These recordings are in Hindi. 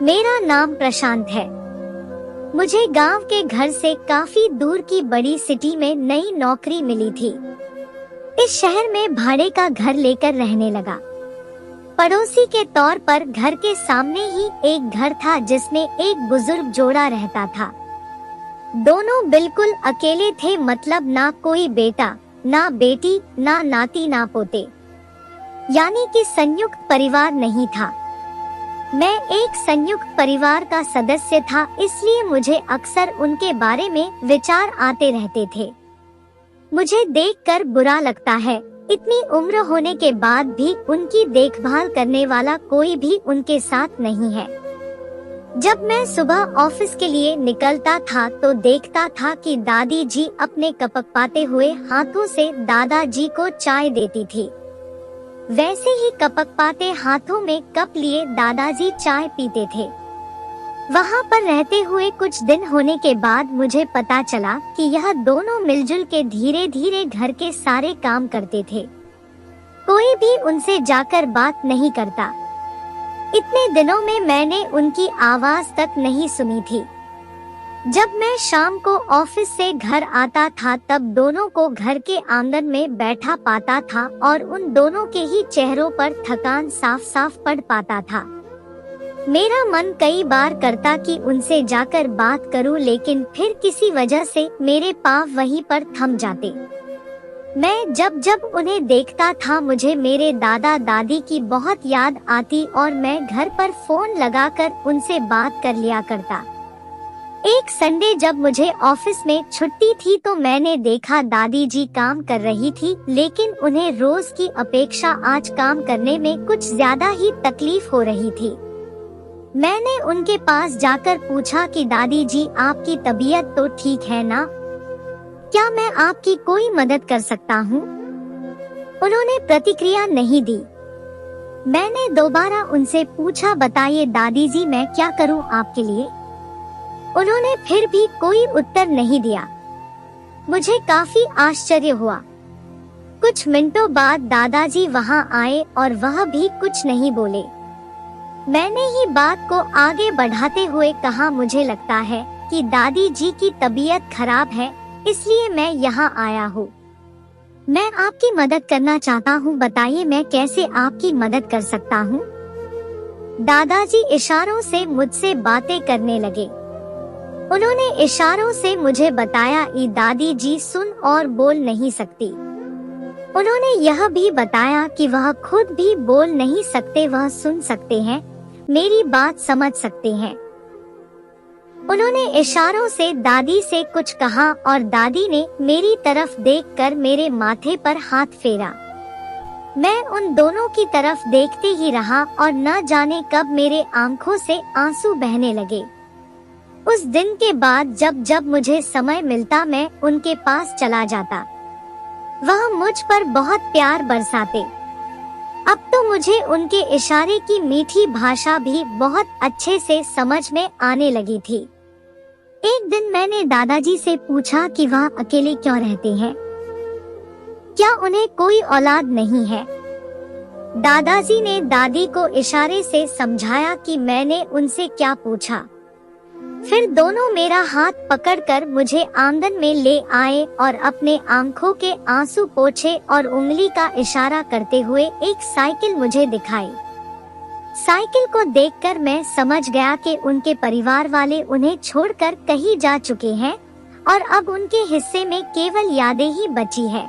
मेरा नाम प्रशांत है। मुझे गांव के घर से काफी दूर की बड़ी सिटी में नई नौकरी मिली थी। इस शहर में भाड़े का घर लेकर रहने लगा। पड़ोसी के तौर पर घर के सामने ही एक घर था जिसमें एक बुजुर्ग जोड़ा रहता था। दोनों बिल्कुल अकेले थे, मतलब ना कोई बेटा, ना बेटी, ना नाती, ना पोते, यानी कि संयुक्त परिवार नहीं था। मैं एक संयुक्त परिवार का सदस्य था, इसलिए मुझे अक्सर उनके बारे में विचार आते रहते थे। मुझे देखकर बुरा लगता है, इतनी उम्र होने के बाद भी उनकी देखभाल करने वाला कोई भी उनके साथ नहीं है। जब मैं सुबह ऑफिस के लिए निकलता था तो देखता था कि दादी जी अपने कपकपाते हुए हाथों से दादाजी को चाय देती थी। वैसे ही कपकपाते हाथों में कप लिए दादाजी चाय पीते थे। वहाँ पर रहते हुए कुछ दिन होने के बाद मुझे पता चला कि यह दोनों मिलजुल के धीरे धीरे घर के सारे काम करते थे। कोई भी उनसे जाकर बात नहीं करता। इतने दिनों में मैंने उनकी आवाज तक नहीं सुनी थी। जब मैं शाम को ऑफिस से घर आता था तब दोनों को घर के आंगन में बैठा पाता था और उन दोनों के ही चेहरों पर थकान साफ साफ पड़ पाता था। मेरा मन कई बार करता कि उनसे जाकर बात करूं, लेकिन फिर किसी वजह से मेरे पांव वहीं पर थम जाते। मैं जब जब उन्हें देखता था मुझे मेरे दादा दादी की बहुत याद आती और मैं घर पर फोन लगाकर उनसे बात कर लिया करता। एक संडे जब मुझे ऑफिस में छुट्टी थी तो मैंने देखा दादी जी काम कर रही थी, लेकिन उन्हें रोज की अपेक्षा आज काम करने में कुछ ज्यादा ही तकलीफ हो रही थी। मैंने उनके पास जाकर पूछा कि दादी जी, आपकी तबीयत तो ठीक है ना? क्या मैं आपकी कोई मदद कर सकता हूँ? उन्होंने प्रतिक्रिया नहीं दी। मैंने दोबारा उनसे पूछा, बताइए दादी जी, मैं क्या करूँ आपके लिए? उन्होंने फिर भी कोई उत्तर नहीं दिया। मुझे काफी आश्चर्य हुआ। कुछ मिनटों बाद दादाजी वहां आए और वह भी कुछ नहीं बोले। मैंने ही बात को आगे बढ़ाते हुए कहा, मुझे लगता है कि दादी जी की तबीयत खराब है, इसलिए मैं यहाँ आया हूँ। मैं आपकी मदद करना चाहता हूँ, बताइए मैं कैसे आपकी मदद कर सकता हूँ? दादाजी इशारों से मुझसे बातें करने लगे। उन्होंने इशारों से मुझे बताया कि दादी जी सुन और बोल नहीं सकती। उन्होंने यह भी बताया कि वह खुद भी बोल नहीं सकते, वह सुन सकते हैं, मेरी बात समझ सकते हैं। उन्होंने इशारों से दादी से कुछ कहा और दादी ने मेरी तरफ देखकर मेरे माथे पर हाथ फेरा। मैं उन दोनों की तरफ देखते ही रहा और न जाने कब मेरे आंखों से आंसू बहने लगे। उस दिन के बाद जब जब मुझे समय मिलता मैं उनके पास चला जाता। वह मुझ पर बहुत प्यार बरसाते। अब तो मुझे उनके इशारे की मीठी भाषा भी बहुत अच्छे से समझ में आने लगी थी। एक दिन मैंने दादाजी से पूछा कि वह अकेले क्यों रहते हैं? क्या उन्हें कोई औलाद नहीं है? दादाजी ने दादी को इशारे से समझाया कि मैंने उनसे क्या पूछा। फिर दोनों मेरा हाथ पकड़कर मुझे आंगन में ले आए और अपने आंखों के आंसू पोंछे और उंगली का इशारा करते हुए एक साइकिल मुझे दिखाई। साइकिल को देखकर मैं समझ गया कि उनके परिवार वाले उन्हें छोड़कर कहीं जा चुके हैं और अब उनके हिस्से में केवल यादें ही बची है।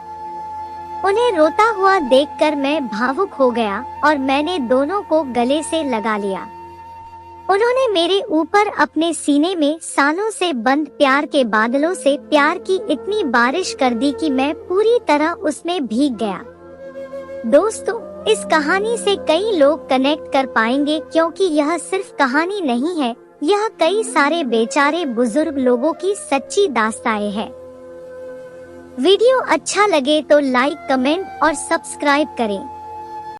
उन्हें रोता हुआ देखकर मैं भावुक हो गया और मैंने दोनों को गले से लगा लिया। उन्होंने मेरे ऊपर अपने सीने में सालों से बंद प्यार के बादलों से प्यार की इतनी बारिश कर दी कि मैं पूरी तरह उसमें भीग गया। दोस्तों, इस कहानी से कई लोग कनेक्ट कर पाएंगे क्योंकि यह सिर्फ कहानी नहीं है, यह कई सारे बेचारे बुजुर्ग लोगों की सच्ची दास्तानें है। वीडियो अच्छा लगे तो लाइक, कमेंट और सब्सक्राइब करें।